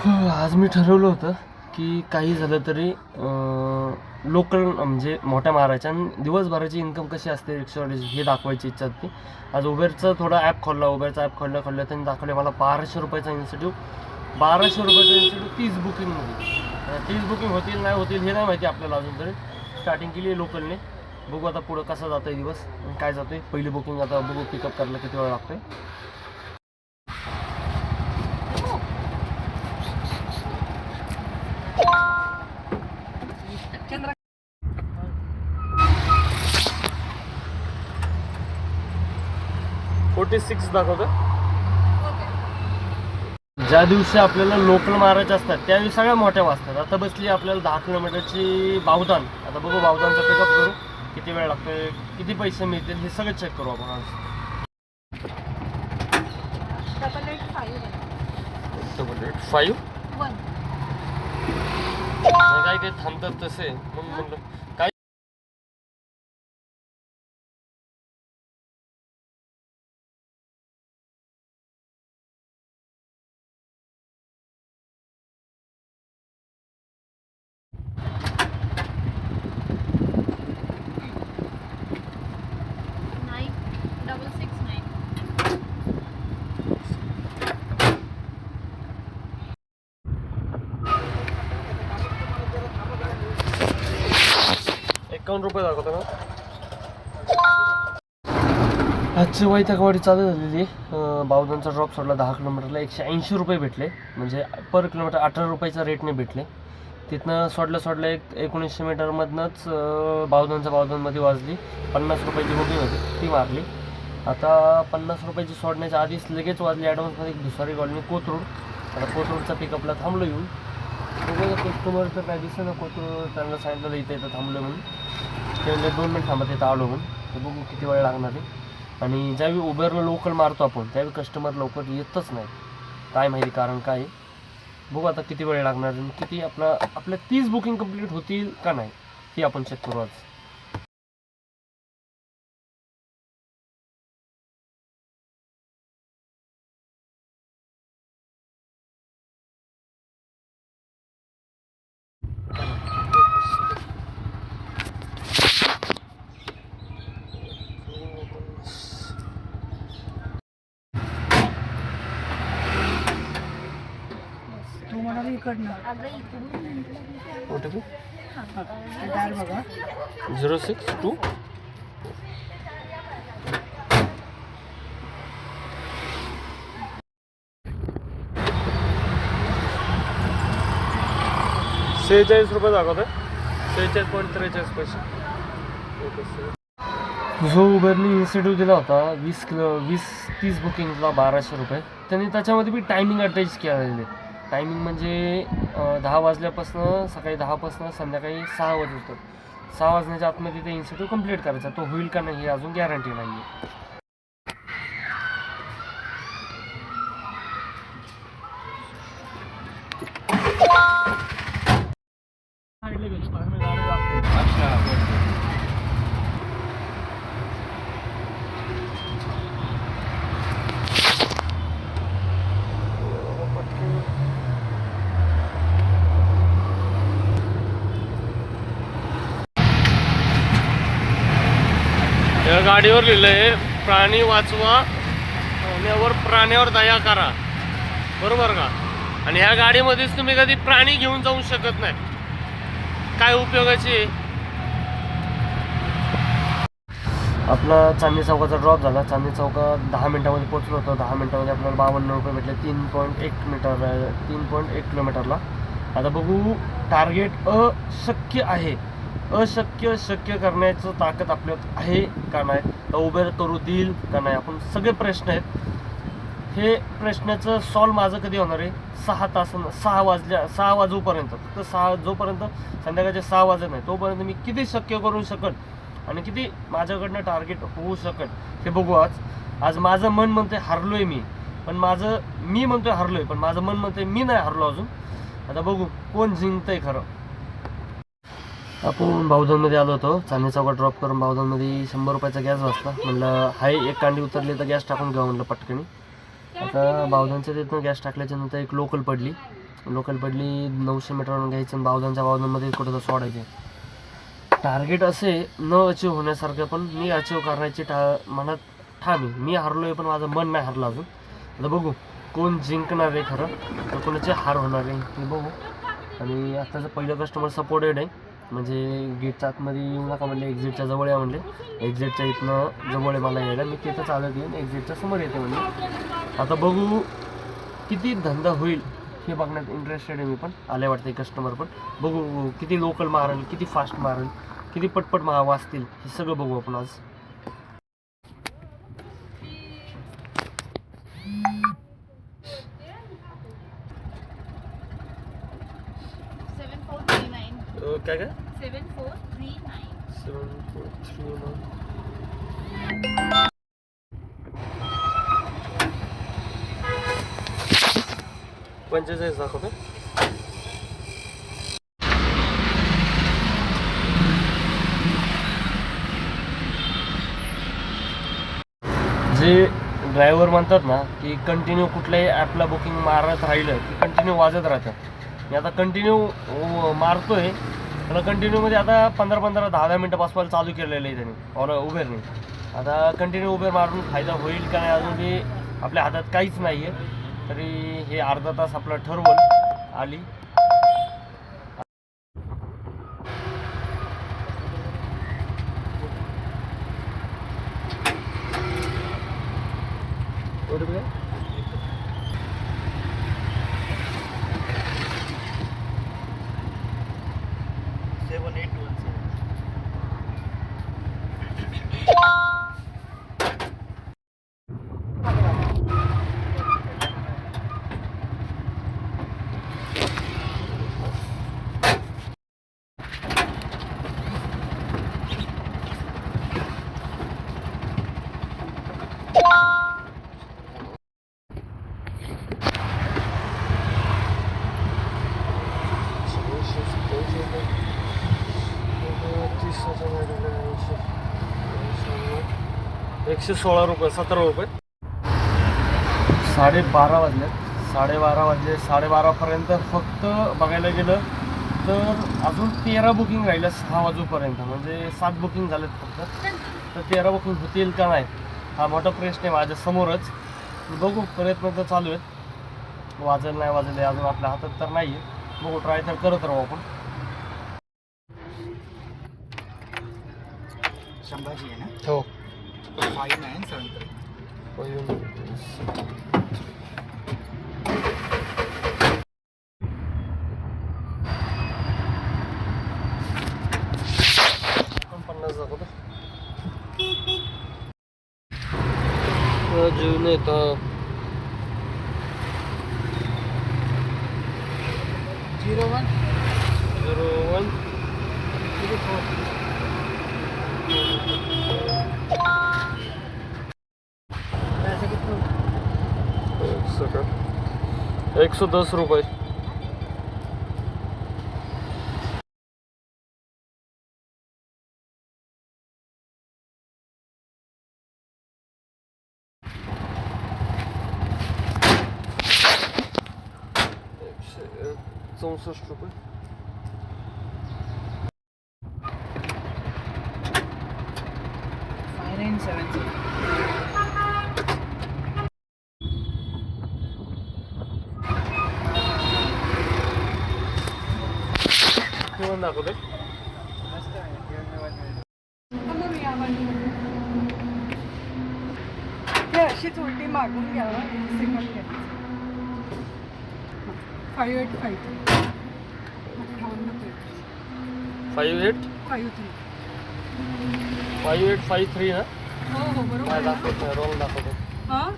आज मी ठरवलं होतं की काही झालं तरी लोकल म्हणजे मोठ्या मारायच्या आणि दिवसभराची इन्कम कशी असते रिक्षावाल्याची हे दाखवायची इच्छा होती. आज उबेरचं थोडा ॲप खोलला, उबेरचा ॲप खोलल्या त्यांनी दाखवले मला 1200 रुपयाचा इन्सेंटिव्ह. 1200 रुपयाचा इन्सेंटिव्ह 30 बुकिंगमध्ये. 30 बुकिंग होतील नाही होतील हे नाही माहिती आपल्याला अजून तरी. स्टार्टिंग केली आहे लोकलने. बघू आता पुढं कसा जातो आहे दिवस, काय जातो आहे. पहिली बुकिंग आता बघू पिकअप करायला किती वेळ लागतो आहे. 46 दाखवतं. ज्या दिवशी आपल्याला लोकल मारायचे असतात त्या दिवशी सगळ्या मोठ्या वाजतात. आता बसली आपल्याला 10 किलोमीटरची बावधान. आता बघू बावधानचा पिकअप करू, किती वेळ लागतोय, किती पैसे मिळतील हे सगळं चेक करू आपण आज. 885 काय काय थांबतात तसे मग म्हणलं काय. ₹51 दाखवतो ना. आजची वैतागवाडी चालू झालेली. बावधानचा ड्रॉप सोडला 10 किलोमीटरला 180 रुपये भेटले, म्हणजे पर किलोमीटर 18 रुपयाच्या रेटने भेटले. तिथनं सोडलं एक 1900 मीटरमधनंच बावधानमध्ये वाजली 50 रुपयाची बुकिंग होती ती मारली. आता 50 रुपयाची सोडण्याच्या आधीच लगेच वाजली ॲडव्हान्समध्ये भुसारी कॉलनी कोथरूड. आता कोथरूडचा पिकअपला थांबलो येऊन. बघा कस्टमर तर काय दिसतं ना कोथरूड, त्यांना सांगितलं इथं थांबलो म्हणून. ते म्हणजे 2 मिनिट थांबत येतं आलो म्हणून. तर बघू किती वेळ लागणार आहे. आणि ज्यावेळी उबेरला लोकल मारतो आपण त्यावेळी कस्टमर लवकर येतच नाही, काय माहिती कारण काय. बघू आता किती वेळ लागणार आणि किती आपल्या 30 बुकिंग कंप्लीट होतील का नाही हे आपण चेक करू आज. OTP 062 ₹46 दाखवतोय. 46.43 पैसे. जो उबेरने इन्सेंटिव्ह दिला होता 20-30 बुकिंगला 1200 रुपये, त्यांनी त्याच्यामध्ये बी टायमिंग अटॅच केलेले. टायमिंग म्हणजे 10 वाजल्यापासून सकाळी 10पासून संध्याकाळी 6 वाजता 6 वाजण्याच्या आतमध्ये ते इन्सेंटिव्ह कंप्लीट करायचा. तो होईल का नाही हे अजून गॅरंटी नाही आहे. या गाडीवर लिहिलं आहे प्राणी वाचवा प्राण्यावर दया करा, बरोबर का. आणि ह्या गाडीमध्येच तुम्ही कधी प्राणी घेऊन जाऊ शकत नाही, काय उपयोगाची. आपला चांदणी चौकाचा ड्रॉप झाला. चांदणी चौकात 10 मिनिटामध्ये पोहोचलो होतो. 10 मिनिटामध्ये आपल्याला 52 रुपये भेटले 3.1 किलोमीटरला. आता बघू टार्गेट अशक्य आहे. अशक्य शक्य करण्याचं ताकद आपल्यात आहे का नाही, उबेर करू देईल का नाही, आपण सगळे प्रश्न आहेत. हे प्रश्नाचं सॉल्व माझं कधी होणार आहे 6 वाजूपर्यंत. फक्त 6 जोपर्यंत संध्याकाळचे 6 वाजत नाही तोपर्यंत मी किती शक्य करू शकत आणि किती माझ्याकडनं टार्गेट होऊ शकत हे बघू आज. आज माझं मन म्हणतंय हरलोय मी, पण मी म्हणतोय हरलोय, पण माझं मन म्हणतंय मी नाही हरलो अजून. आता बघू कोण जिंकतंय खरं. आपण बावधानमध्ये आलो होतो. चांदणी चौकात ड्रॉप करून बावधानमध्ये 100 रुपयाचा गॅस बसला. म्हणलं हाय एक कांडी उतरली तर गॅस टाकून घ्या म्हणलं पटकनी. आता बावधानच्या तिथनं गॅस टाकल्याच्या नंतर एक लोकल पडली. लोकल पडली 900 मीटरवरून घ्यायचं आणि बावधनमध्ये कुठं सोडायचे. टार्गेट असे न अचीव होण्यासारखं, पण मी अचीव करण्याची मनात ठाम आहे. मी हरलो आहे पण माझं मन नाही हरलं अजून. आता बघू कोण जिंकणार आहे खरं, तर कोणाचे हार होणार आहे ते बघू. आणि आत्ताचं पहिलं कस्टमर सपोर्टेड आहे, म्हणजे गेटच्या आतमध्ये येऊ नका म्हणले, एक्झिटच्या जवळ या म्हणले. एक्झिटच्या इथनं जवळ आहे मला यायला, मी तिथं चालत येईन, एक्झिटच्या समोर येते म्हणजे. आता बघू किती धंदा होईल हे बघण्यात इंटरेस्टेड आहे मी पण. आले वाटते कस्टमर पण. बघू किती लोकल मारेल, किती फास्ट मारेल, किती पटपट वाचतील, हे सगळं बघू आपण आज. काय काय 7439. 7439. पंचेचाळीस दाखवते. जे ड्रायव्हर म्हणतात ना की कंटिन्यू कुठल्याही ॲपला बुकिंग मारत राहिलं की कंटिन्यू वाजत राहतं. मी आता कंटिन्यू मारतोय, त्याला कंटिन्यूमध्ये आता 15-15, 10-10 मिनटं बसवायला चालू केलेलं आहे त्यांनी उबेरने. आता कंटिन्यू उबेर मारून फायदा होईल का नाही अजून ते आपल्या हातात काहीच नाही आहे. तरी हे अर्धा तास आपलं ठरवून आली. ₹116, ₹17. 12:30 वाजले. 12:30 वाजले. 12:30पर्यंत फक्त बघायला गेलं तर अजून 13 बुकिंग राहिल्या 6 वाजूपर्यंत, म्हणजे 7 बुकिंग झालेत फक्त. तर 13 बुकिंग होतील का नाही हा मोठा प्रश्न आहे माझ्यासमोरच. बघू, प्रयत्न तर चालू आहेत. वाजेल नाही वाजले अजून आपल्या हातात तर नाही आहे. बघू, ट्राय तर करत राहू आपण. संभाजी आहे ना? हो. 5973. जीवन येतं 01 01 ₹110. ₹64. किंवा दाखवते. अशीच उलटी मागून घ्यावा. सेकंड घ्यायचं. 5853. 5853 ना. हो हो बरोबर. काय दाखवत नाही, रॉंग दाखवतो. हां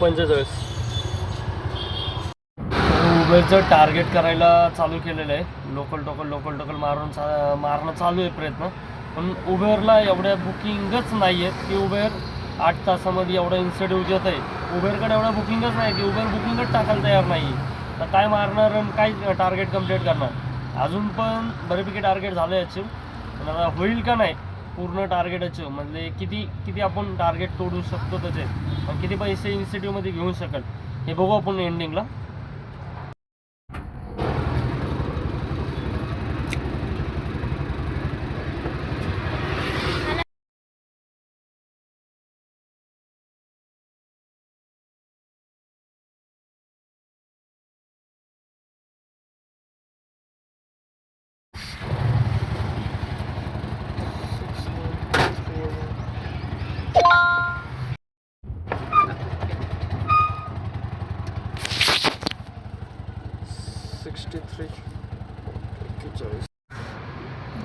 45. उबेरचं टार्गेट करायला चालू केलेलं आहे. लोकल टोकल मारणं चालू आहे प्रयत्न. पण उबेरला एवढ्या बुकिंगच नाही आहेत की उबेर 8 तासामध्ये एवढं इन्सेंटिव्ह देत आहे. उबेरकडे एवढं बुकिंगच नाही की उबेर बुकिंगच टाकायला तयार नाही. तर काय मारणार आणि काय टार्गेट कम्प्लीट करणार. अजून पण बऱ्यापैकी टार्गेट झालं याची, पण आता होईल का नाही पूर्ण टार्गेट म्हणजे किती किती आपण टार्गेट तोडू शकतो त्याचे आणि किती पैसे इन्स्टिट्यूटमध्ये घेऊ शकाल हे बघू आपण एंडिंगला.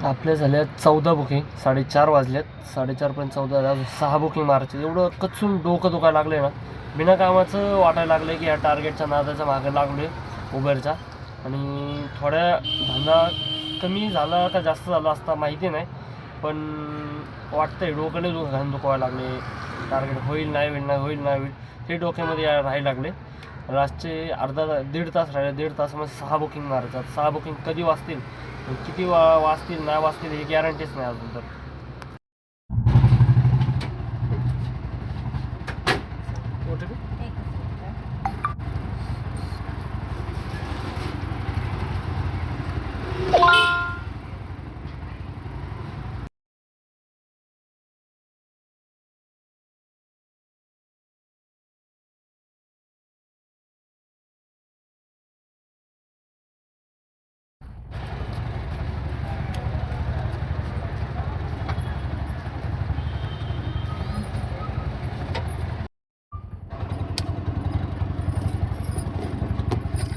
आपल्या झाल्या 14 बुकिंग, 4:30 वाजल्यात. 4:30पर्यंत 14 झाल्या, 6 बुकिंग मारायचे. एवढं कचून डोकं दुखायला लागले ना, बिना कामाचं वाटायला लागलं की या टार्गेटच्या नादाच्या मागे लागलो आहे उबरच्या. आणि थोड्या धंदा कमी झाला का जास्त झाला असता माहिती नाही, पण वाटतंय डोक्याने दुखायला लागले. टार्गेट होईल नाही होईल नाही होईल नाही होईल हे डोक्यामध्ये राहायला लागले. लास्टचे दीड तास राहिले. 1.5 तासामध्ये 6 बुकिंग मारायचं. 6 बुकिंग कधी वाचतील, किती वाचतील नाही वाचतील हे गॅरंटीच नाही अजून तर.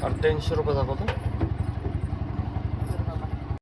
₹88 दाखवतो.